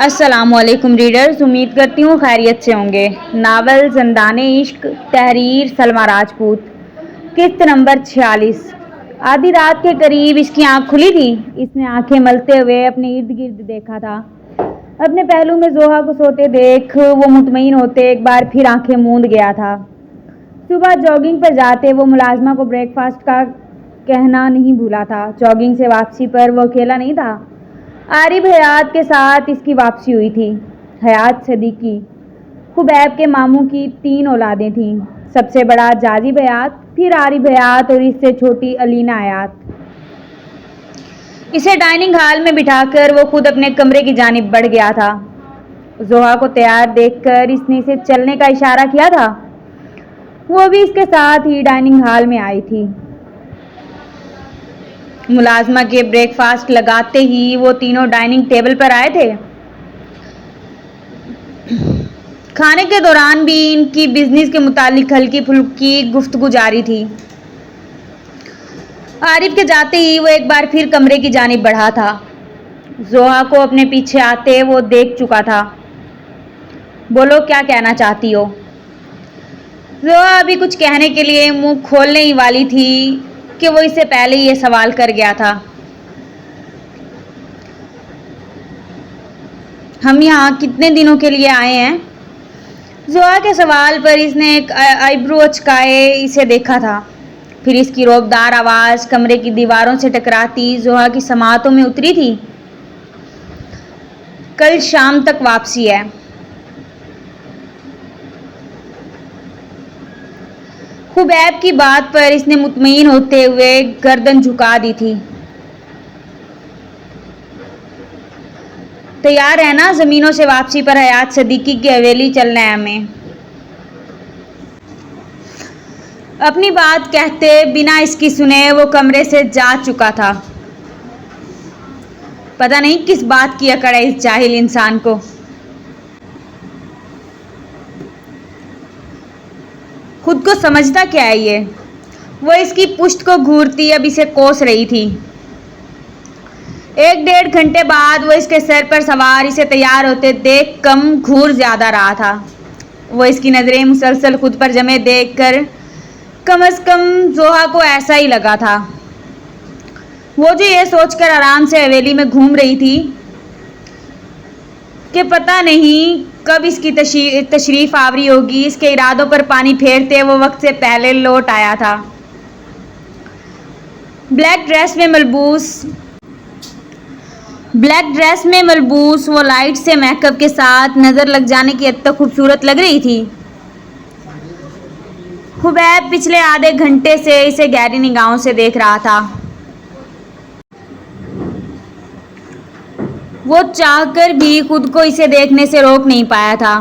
अस्सलामुअलैकुम रीडर्स, उम्मीद करती हूँ खैरियत से होंगे। नावल ज़ंदाने इश्क, तहरीर सलमा राजपूत, किस्त नंबर 46। आधी रात के करीब इसकी आंख खुली थी। इसने आंखें मलते हुए अपने इर्द गिर्द देखा था। अपने पहलू में जोहा को सोते देख वो मुतमईन होते एक बार फिर आंखें मूंद गया था। सुबह जॉगिंग पर जाते वो मुलाजमा को ब्रेकफास्ट का कहना नहीं भूला था। जॉगिंग से वापसी पर वो अकेला नहीं था, आरिफ हयात के साथ इसकी वापसी हुई थी। हयात सदीकी खुबैब के मामू की 3 औलादें थीं। सबसे बड़ा जाजिब हयात, फिर आरिफ हयात और इससे छोटी अलीना हयात। इसे डाइनिंग हॉल में बिठाकर वो खुद अपने कमरे की जानिब बढ़ गया था। जोहा को तैयार देखकर इसने इसे चलने का इशारा किया था। वो भी इसके साथ ही डाइनिंग हॉल में आई थी। मुलाजमा के ब्रेकफास्ट लगाते ही वो तीनों डाइनिंग टेबल पर आए थे। खाने के दौरान भी इनकी बिजनेस के मुतालिक हल्की फुल्की गुफ्तगू जारी थी। आरिफ के जाते ही वो एक बार फिर कमरे की जानिब बढ़ा था। जोहा को अपने पीछे आते वो देख चुका था। बोलो, क्या कहना चाहती हो? जोहा अभी कुछ कहने के लिए मुंह खोलने ही वाली थी कि वो इससे पहले ही ये सवाल कर गया था। हम यहाँ कितने दिनों के लिए आए हैं? जोहा के सवाल पर इसने एक आईब्रो अचकाए इसे देखा था। फिर इसकी रौबदार आवाज़ कमरे की दीवारों से टकराती जोहा की समातों में उतरी थी। कल शाम तक वापसी है। खुबैब की बात पर इसने मुतमईन होते हुए गर्दन झुका दी थी। तैयार है ना? ज़मीनों से वापसी पर हयात सदीकी की हवेली चलना है हमें। अपनी बात कहते बिना इसकी सुने वो कमरे से जा चुका था। पता नहीं किस बात की अकड़ है इस जाहिल इंसान को। खुद को समझता क्या है ये? वो इसकी पुश्त को घूरती अब इसे कोस रही थी। 1-1.5 घंटे बाद वो इसके सर पर सवार इसे तैयार होते देख कम घूर ज्यादा रहा था। वो इसकी नजरें मुसलसल खुद पर जमे देखकर कम अज कम जोहा को ऐसा ही लगा था। वो जो ये सोचकर आराम से हवेली में घूम रही थी कि पता नहीं कब इसकी तशरीफ आवरी होगी, इसके इरादों पर पानी फेरते वो वक्त से पहले लौट आया था। ब्लैक ड्रेस में मलबूस वो लाइट से मेकअप के साथ नज़र लग जाने की हद तक खूबसूरत लग रही थी। खुबैब पिछले आधे घंटे से इसे गहरी निगाहों से देख रहा था। वो चाहकर भी खुद को इसे देखने से रोक नहीं पाया था।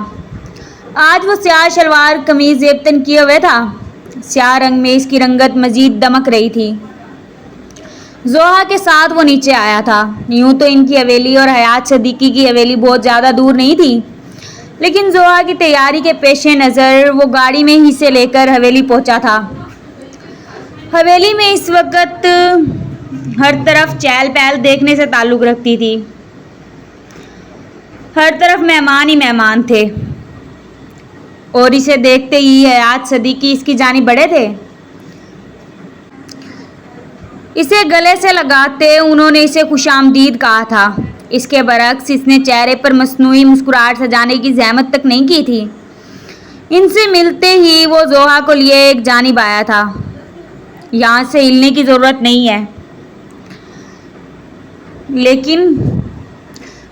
आज वो स्याह शलवार कमीज जेबतन किए हुए था। स्याह रंग में इसकी रंगत मजीद दमक रही थी। जोहा के साथ वो नीचे आया था। यूं तो इनकी हवेली और हयात सदीकी की हवेली बहुत ज़्यादा दूर नहीं थी, लेकिन जोहा की तैयारी के पेशे नज़र वो गाड़ी में ही से लेकर हवेली पहुंचा था। हवेली में इस वक्त हर तरफ चहल पहल देखने से ताल्लुक़ रखती थी। हर तरफ मेहमान ही मेहमान थे और इसे देखते ही हयात सदीकी इसकी जानिब बढ़े थे। इसे गले से लगाते उन्होंने इसे खुशामदीद कहा था। इसके बरक्स इसने चेहरे पर मसनूई मुस्कुराहट सजाने की जहमत तक नहीं की थी। इनसे मिलते ही वो जोहा को लिए एक जानिब आया था। यहाँ से हिलने की ज़रूरत नहीं है। लेकिन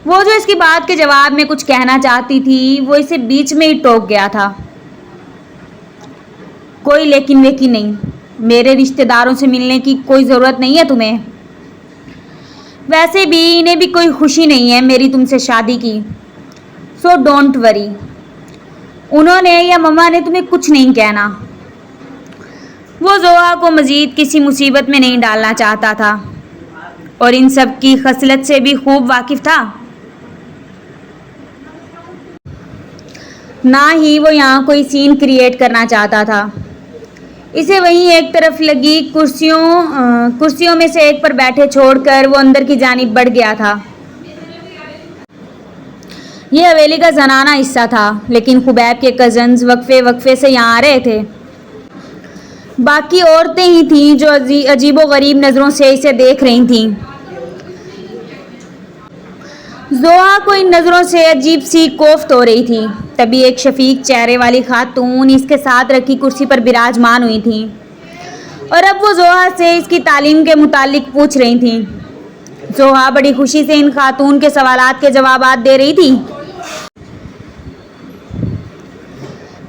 वो जो इसकी बात के जवाब में कुछ कहना चाहती थी, वो इसे बीच में ही टोक गया था। कोई लेकिन वेकिन नहीं, मेरे रिश्तेदारों से मिलने की कोई ज़रूरत नहीं है तुम्हें। वैसे भी इन्हें भी कोई खुशी नहीं है मेरी तुमसे शादी की, सो डोंट वरी। उन्होंने या मम्मा ने तुम्हें कुछ नहीं कहना। वो जोहा को मज़ीद किसी मुसीबत में नहीं डालना चाहता था और इन सब की खसलत से भी खूब वाकिफ़ था। ना ही वो यहाँ कोई सीन क्रिएट करना चाहता था। इसे वहीं एक तरफ लगी कुर्सियों में से एक पर बैठे छोड़कर वो अंदर की जानिब बढ़ गया था। ये हवेली का जनाना हिस्सा था, लेकिन खुबैब के कजन्स वक्फे वक्फे से यहाँ आ रहे थे। बाकी औरतें ही थीं जो अजीबो गरीब नज़रों से इसे देख रही थीं। जोहा को इन नज़रों से अजीब सी कोफ्त हो रही थी। तभी एक शफीक चेहरे वाली खातून इसके साथ रखी कुर्सी पर विराजमान हुई थी और अब वो जोहा से इसकी तालीम के मुतालिक पूछ रही थी। जोहा बड़ी खुशी से इन खातून के सवालात के जवाबात दे रही थी।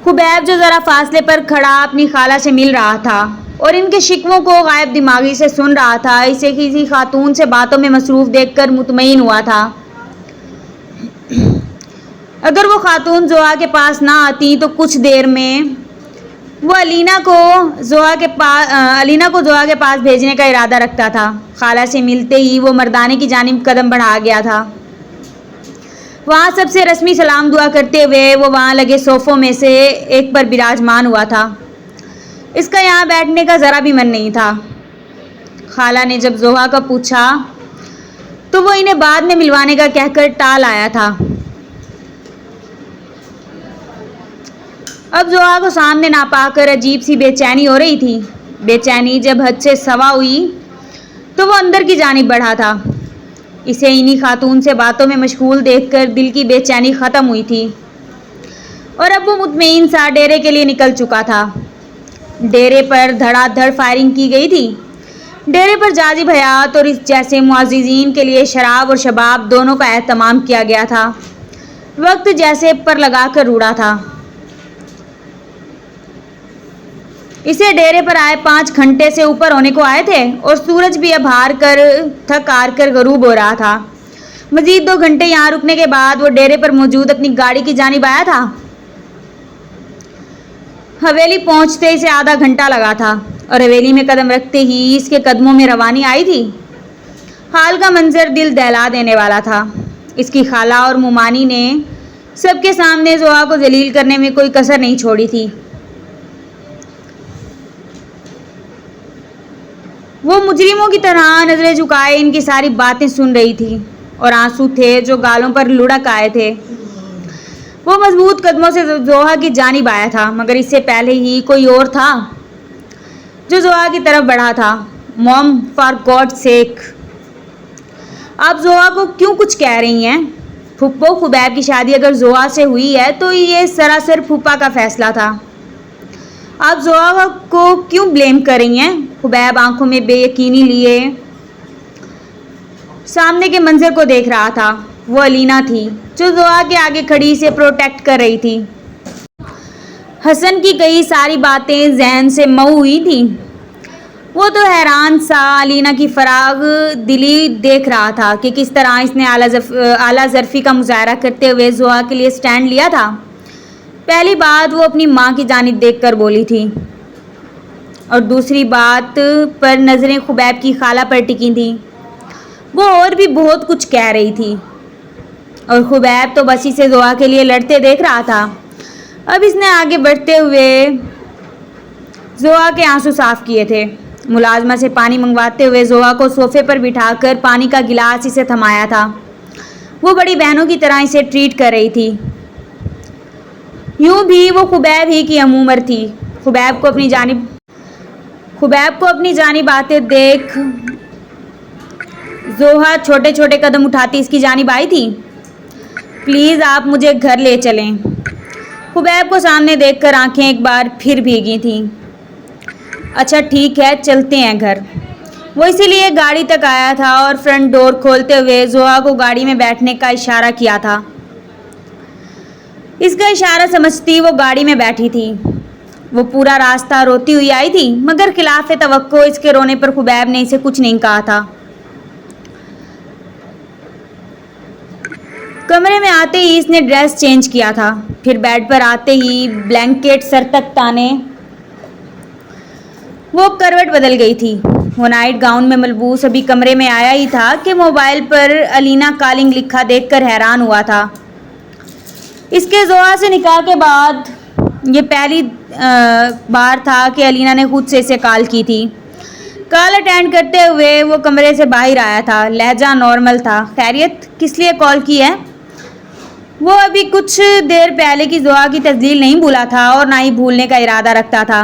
खुबैब जो ज़रा फासले पर खड़ा अपनी खाला से मिल रहा था और इनके शिकवों को गायब दिमागी से सुन रहा था, इसे किसी खातून से बातों में मसरूफ़ देखकर मुतमईन हुआ था। अगर वो खातून जोहा के पास ना आती तो कुछ देर में वो अलीना को जोहा के पास भेजने का इरादा रखता था। खाला से मिलते ही वो मर्दाने की जानिब कदम बढ़ा गया था। वहाँ सबसे रस्मी सलाम दुआ करते हुए वो वहाँ लगे सोफ़ों में से एक पर विराजमान हुआ था। इसका यहाँ बैठने का ज़रा भी मन नहीं था। खाला ने जब जोहा का पूछा तो वो इन्हें बाद में मिलवाने का कहकर टाल आया था। अब जोहा को सामने ना पाकर अजीब सी बेचैनी हो रही थी। बेचैनी जब हद से सवा हुई तो वो अंदर की जानिब बढ़ा था। इसे इन्हीं खातून से बातों में मशगूल देखकर दिल की बेचैनी ख़त्म हुई थी और अब वो मुतमईन सा डेरे के लिए निकल चुका था। डेरे पर धड़ाधड़ फायरिंग की गई थी। डेरे पर जाजिब हयात और इस जैसे मुअज़्ज़िज़ीन के लिए शराब और शबाब दोनों का एहतमाम किया गया था। वक्त जैसे पर लगाकर रूड़ा था। इसे डेरे पर आए 5 घंटे से ऊपर होने को आए थे और सूरज भी अब थक हार कर गरूब हो रहा था। मजीद 2 घंटे यहाँ रुकने के बाद वो डेरे पर मौजूद अपनी गाड़ी की जानिब आया था। हवेली पहुँचते इसे आधा घंटा लगा था और हवेली में कदम रखते ही इसके कदमों में रवानी आई थी। हाल का मंजर दिल दहला देने वाला था। इसकी खाला और मुमानी ने सबके सामने जोहा को जलील करने में कोई कसर नहीं छोड़ी थी। वो मुजरिमों की तरह नजरें झुकाए इनकी सारी बातें सुन रही थी और आंसू थे जो गालों पर लुढ़क आए थे। वो मजबूत कदमों से जोहा की जानिब आया था, मगर इससे पहले ही कोई और था जो जोहा की तरफ बढ़ा था। मॉम, फॉर गॉड सेक, आप जोहा को क्यों कुछ कह रही हैं? फुप्पो, खुबैब की शादी अगर जोहा से हुई है तो ये सरासर फूफा का फैसला था। आप जोहा को क्यों ब्लेम कर रही हैं? खुबैब आंखों में बेयकीनी लिए सामने के मंजर को देख रहा था। वो अलीना थी जो जोहा के आगे खड़ी से प्रोटेक्ट कर रही थी। हसन की कई सारी बातें जहन से मऊ हुई थी। वो तो हैरान सा अलीना की फराग दिली देख रहा था कि किस तरह इसने आला ज़र्फ़ी का मुजाहरा करते हुए जोहा के लिए स्टैंड लिया था। पहली बात वो अपनी माँ की जानिब देखकर बोली थी और दूसरी बात पर नज़रें खुबैब की खाला पर टिकी थी। वो और भी बहुत कुछ कह रही थी और खुबैब तो बस इसे जोहा के लिए लड़ते देख रहा था। अब इसने आगे बढ़ते हुए जोहा के आंसू साफ किए थे। मुलाजमा से पानी मंगवाते हुए जोहा को सोफे पर बिठाकर पानी का गिलास इसे थमाया था। वो बड़ी बहनों की तरह इसे ट्रीट कर रही थी। यूं भी वो खुबैब ही की हमउम्र थी। खुबैब को अपनी जानिब आते देख जोहा छोटे छोटे कदम उठाती इसकी जानिब आई थी। प्लीज़ आप मुझे घर ले चलें। खुबैब को सामने देखकर आंखें एक बार फिर भीगी थीं। अच्छा ठीक है, चलते हैं घर। वो इसीलिए गाड़ी तक आया था और फ्रंट डोर खोलते हुए जोहा को गाड़ी में बैठने का इशारा किया था। इसका इशारा समझती वो गाड़ी में बैठी थी। वो पूरा रास्ता रोती हुई आई थी, मगर खिलाफ तवक्को इसके रोने पर खुबैब ने इसे कुछ नहीं कहा था। कमरे में आते ही इसने ड्रेस चेंज किया था। फिर बेड पर आते ही ब्लैंकेट सर तक ताने वो करवट बदल गई थी। वो नाइट गाउन में मलबूस अभी कमरे में आया ही था कि मोबाइल पर अलीना कॉलिंग लिखा देखकर हैरान हुआ था। इसके जोहा से निकाह के बाद ये पहली बार था कि अलीना ने खुद से इसे कॉल की थी। कॉल अटेंड करते हुए वो कमरे से बाहर आया था। लहजा नॉर्मल था। खैरियत, किस लिए कॉल की है? वो अभी कुछ देर पहले की जोआ की तस्लील नहीं भूला था और ना ही भूलने का इरादा रखता था।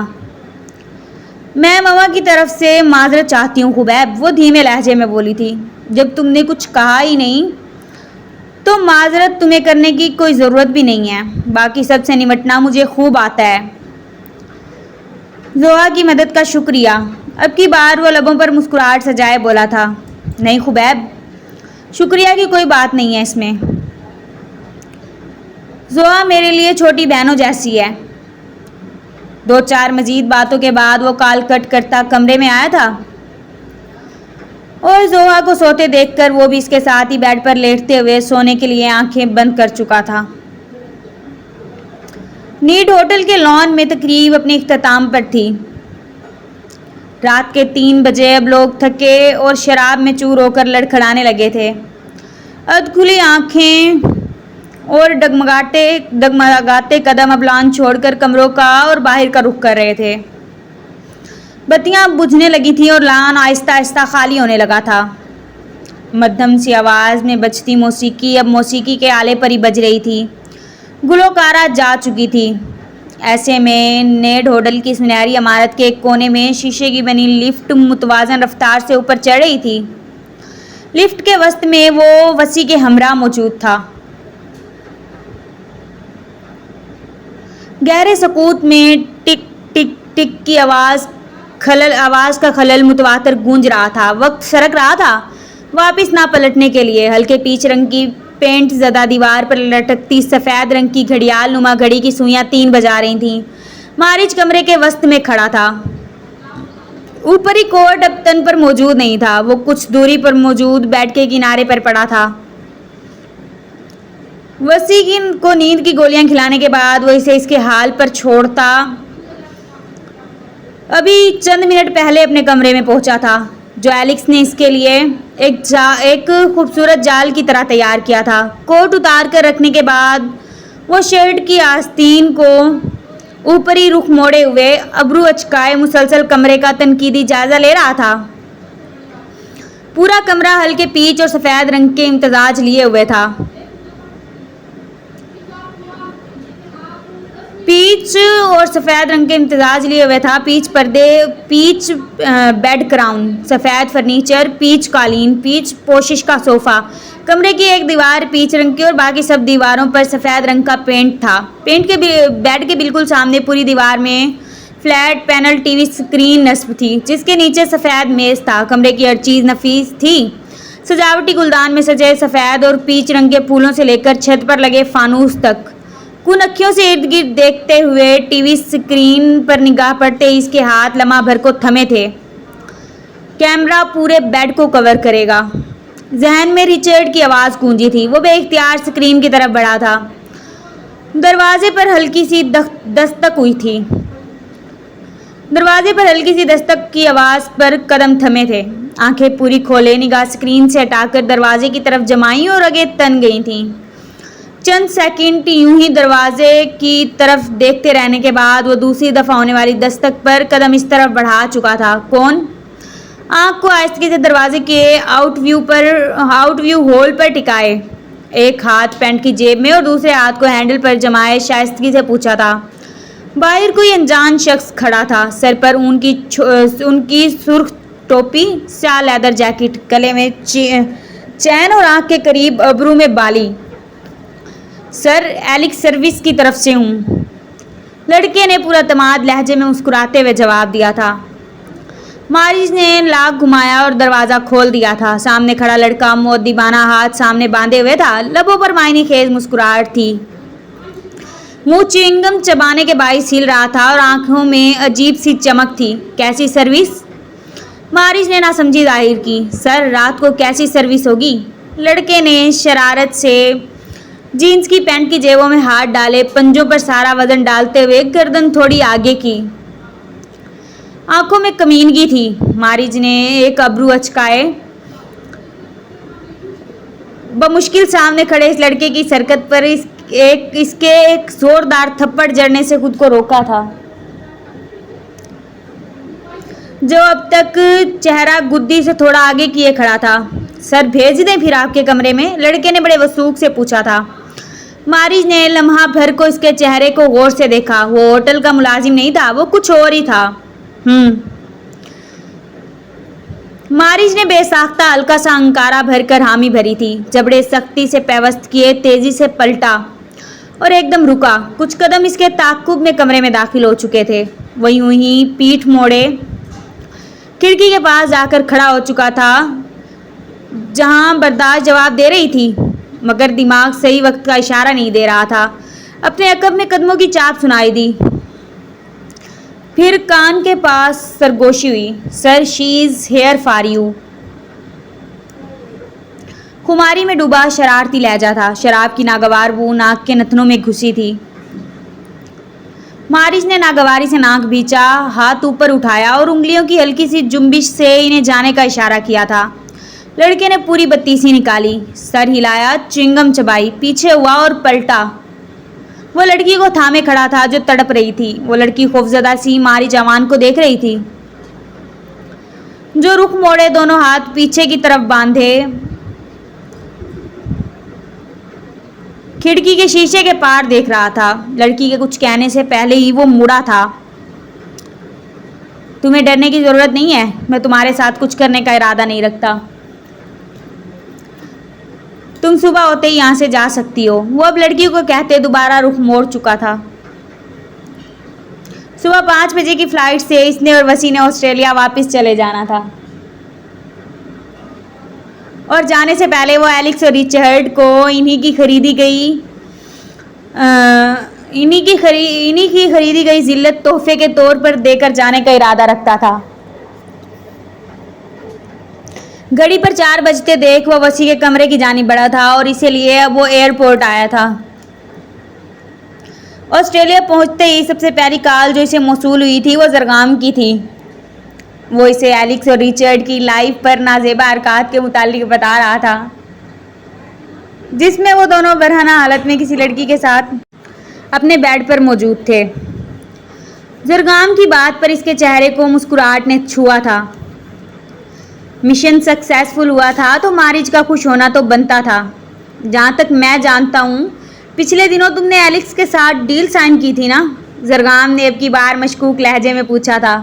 मैं ममा की तरफ से माजरत चाहती हूँ खुबैब, वो धीमे लहजे में बोली थी। जब तुमने कुछ कहा ही नहीं तो माजरत तुम्हें करने की कोई ज़रूरत भी नहीं है। बाकी सबसे निपटना मुझे खूब आता है। जोआ की मदद का शुक्रिया। अब की बार वो लबों पर मुस्कुराहट सजाए बोला था। नहीं खुबैब, शुक्रिया की कोई बात नहीं है इसमें। जोआ मेरे लिए छोटी बहनों जैसी है। 2-4 मजीद बातों के बाद वो काल कट करता कमरे में आया था और जोहा को सोते देखकर वो भी इसके साथ ही बेड पर लेटते हुए सोने के लिए आंखें बंद कर चुका था। नीड होटल के लॉन में तकरीब अपने इख्तिताम पर थी। रात के 3 बजे अब लोग थके और शराब में चूर होकर लड़खड़ाने लगे थे। अधखुली आंखें और डगमगाते कदम अब लॉन छोड़कर कमरों का और बाहर का रुख कर रहे थे। बत्तियां बुझने लगी थी और लॉन आहिस्ता आहिस्ता खाली होने लगा था। मध्यम सी आवाज़ में बजती मौसीकी अब मौसीकी के आले पर ही बज रही थी। गुलकारा जा चुकी थी। ऐसे में नेड होटल की सुनहरी इमारत के एक कोने में शीशे की बनी लिफ्ट मुतवाज़न रफ्तार से ऊपर चढ़ रही थी। लिफ्ट के वस्त में वो वसी के हमरा मौजूद था। गहरे सकूत में टिक टिक टिक की आवाज़ का खलल मुतवातर गूंज रहा था। वक्त सरक रहा था वापस ना पलटने के लिए। हल्के पीच रंग की पेंट ज़दा दीवार पर लटकती सफ़ेद रंग की घड़ियाल नुमा घड़ी की सुइयां 3 बजा रही थीं। मारिज कमरे के वस्त में खड़ा था। ऊपरी कोट अब तन पर मौजूद नहीं था। वो कुछ दूरी पर मौजूद बेड के किनारे पर पड़ा था। वसी को नींद की गोलियां खिलाने के बाद वो इसे इसके हाल पर छोड़ता अभी चंद मिनट पहले अपने कमरे में पहुंचा था, जो एलेक्स ने इसके लिए एक खूबसूरत जाल की तरह तैयार किया था। कोट उतार कर रखने के बाद वो शर्ट की आस्तीन को ऊपरी रुख मोड़े हुए अबरू अचकाए मुसलसल कमरे का तनकीदी जायजा ले रहा था। पूरा कमरा हल्के पीच और सफ़ेद रंग के इम्तजाज लिए हुए था। पीच और सफ़ेद रंग के इम्तजाज लिए हुए था। पीच पर्दे, पीच बेड क्राउन, सफ़ेद फर्नीचर, पीच कालीन, पीच पोशिश का सोफ़ा। कमरे की एक दीवार पीच रंग की और बाकी सब दीवारों पर सफ़ेद रंग का पेंट था। बेड के बिल्कुल सामने पूरी दीवार में फ्लैट पैनल टीवी स्क्रीन नस्ब थी, जिसके नीचे सफ़ेद मेज़ था। कमरे की हर चीज़ नफीस थी। सजावटी गुलदान में सजे सफ़ेद और पीच रंग के फूलों से लेकर छत पर लगे फानूस तक कुन अखियों से इर्द गिर्द देखते हुए टीवी स्क्रीन पर निगाह पड़ते ही इसके हाथ लम्हा भर को थमे थे। कैमरा पूरे बेड को कवर करेगा। जहन में रिचर्ड की आवाज़ गूंजी थी। वो बेइख्तियार स्क्रीन की तरफ बढ़ा था। दरवाजे पर हल्की सी दस्तक हुई थी। दरवाजे पर हल्की सी दस्तक की आवाज़ पर कदम थमे थे। आंखें पूरी खोले निगाह स्क्रीन से हटाकर दरवाजे की तरफ जमाई और आगे तन गई थीं। चंद सेकंड यूं ही दरवाजे की तरफ देखते रहने के बाद वो दूसरी दफ़ा होने वाली दस्तक पर कदम इस तरफ बढ़ा चुका था। कौन? आंख को आहिस्ते से दरवाजे के आउटव्यू होल पर टिकाए, एक हाथ पैंट की जेब में और दूसरे हाथ को हैंडल पर जमाए शाइस्तगी से पूछा था। बाहर कोई अनजान शख्स खड़ा था। सर पर उनकी सुर्ख टोपी, स्या लेदर जैकेट, गले में चैन और आंख के करीब अबरू में बाली। सर, एलेक्स सर्विस की तरफ से हूँ। लड़के ने पूरा तमाद लहजे में मुस्कुराते हुए जवाब दिया था। मारिज ने लाख घुमाया और दरवाज़ा खोल दिया था। सामने खड़ा लड़का मुअद्दिबाना हाथ सामने बांधे हुए था। लबों पर मायने खेज मुस्कुराहट थी। मुंह च्युइंगम चबाने के बाईस हिल रहा था और आंखों में अजीब सी चमक थी। कैसी सर्विस? मारिज ने नासमझी जाहिर की। सर, रात को कैसी सर्विस होगी? लड़के ने शरारत से जीन्स की पैंट की जेबों में हाथ डाले, पंजों पर सारा वजन डालते हुए गर्दन थोड़ी आगे की। आंखों में कमीनगी थी। मारिज ने एक अबरू अचकाए बमुश्किल सामने खड़े इस लड़के की सरकत पर इसके एक जोरदार थप्पड़ जड़ने से खुद को रोका था, जो अब तक चेहरा गुद्दी से थोड़ा आगे किए खड़ा था। सर, भेज दें फिर आपके कमरे में? लड़के ने बड़े वसूख से पूछा था। मारिज ने लम्हा भर को इसके चेहरे को गौर से देखा। वो होटल का मुलाजिम नहीं था, वो कुछ और ही था। मारिज ने बेसाख्ता हल्का सा अंकारा भरकर हामी भरी थी। जबड़े सख्ती से पेवस्त किए, तेजी से पलटा और एकदम रुका। कुछ कदम इसके ताक्कुब में कमरे में दाखिल हो चुके थे। वहीं वहीं पीठ मोड़े खिड़की के पास जाकर खड़ा हो चुका था, जहां बर्दाश्त जवाब दे रही थी, मगर दिमाग सही वक्त का इशारा नहीं दे रहा था। अपने अकब में कदमों की चाप सुनाई दी। फिर कान के पास सरगोशी हुई। Sir, she is here for you. खुमारी में डूबा शरारती लहजा था। शराब की नागवार बू नाक के नथनों में घुसी थी। मारिज ने नागवारी से नाक भींचा, हाथ ऊपर उठाया और उंगलियों की हल्की सी जुम्बिश से इन्हें जाने का इशारा किया था। लड़के ने पूरी बत्तीसी निकाली, सर हिलाया, च्युइंगम चबाई, पीछे हुआ और पलटा। वो लड़की को थामे खड़ा था जो तड़प रही थी। वो लड़की खौफजदा सी मारी जवान को देख रही थी, जो रुख मोड़े दोनों हाथ पीछे की तरफ बांधे खिड़की के शीशे के पार देख रहा था। लड़की के कुछ कहने से पहले ही वो मुड़ा था। तुम्हें डरने की जरूरत नहीं है, मैं तुम्हारे साथ कुछ करने का इरादा नहीं रखता। तुम सुबह होते ही यहां से जा सकती हो। वो अब लड़की को कहते दोबारा रुख मोड़ चुका था। सुबह 5 बजे की फ्लाइट से इसने और वसी ने ऑस्ट्रेलिया वापस चले जाना था, और जाने से पहले वो एलेक्स और रिचर्ड को इन्हीं की खरीदी गई जिल्लत तोहफे के तौर पर देकर जाने का इरादा रखता था। घड़ी पर 4 बजते देख वो वसी के कमरे की जानिब बढ़ा था और इसीलिए अब वो एयरपोर्ट आया था। ऑस्ट्रेलिया पहुंचते ही सबसे पहली कॉल जो इसे मौसूल हुई थी वो जरगाम की थी। वो इसे एलेक्स और रिचर्ड की लाइफ पर नाजेबा हरकत के मुतालिक बता रहा था, जिसमें वो दोनों बरहना हालत में किसी लड़की के साथ अपने बेड पर मौजूद थे। जरगाम की बात पर इसके चेहरे को मुस्कुराहट ने छुआ था। मिशन सक्सेसफुल हुआ था तो मारिज का खुश होना तो बनता था। जहाँ तक मैं जानता हूँ, पिछले दिनों तुमने एलेक्स के साथ डील साइन की थी ना? जरगाम ने अब की बार मशकूक लहजे में पूछा था।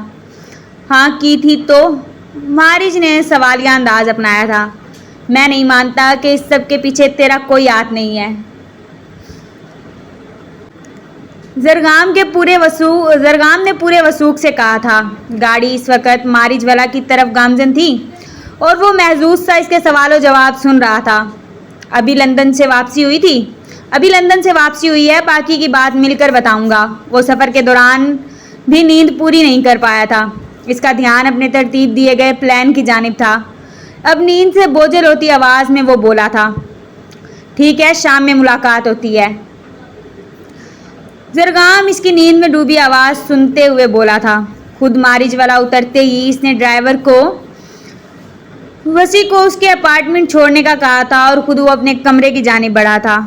हाँ की थी तो? मारिज ने सवालिया अंदाज अपनाया था। मैं नहीं मानता कि इस सब के पीछे तेरा कोई हाथ नहीं है। जरगाम ने पूरे वसूख से कहा था। गाड़ी इस वक्त मारिज वाला की तरफ गामजन थी और वो महजूज सा इसके सवालों जवाब सुन रहा था। अभी लंदन से वापसी हुई है, बाकी की बात मिलकर बताऊंगा। वो सफ़र के दौरान भी नींद पूरी नहीं कर पाया था। इसका ध्यान अपने तरतीब दिए गए प्लान की जानिब था। अब नींद से बोझल होती आवाज़ में वो बोला था, ठीक है, शाम में मुलाकात होती है। जरगाम इसकी नींद में डूबी आवाज़ सुनते हुए बोला था। खुद मारिज वाला उतरते ही इसने ड्राइवर को वसी को उसके अपार्टमेंट छोड़ने का कहा था और खुद वो अपने कमरे की जानिब बढ़ा था।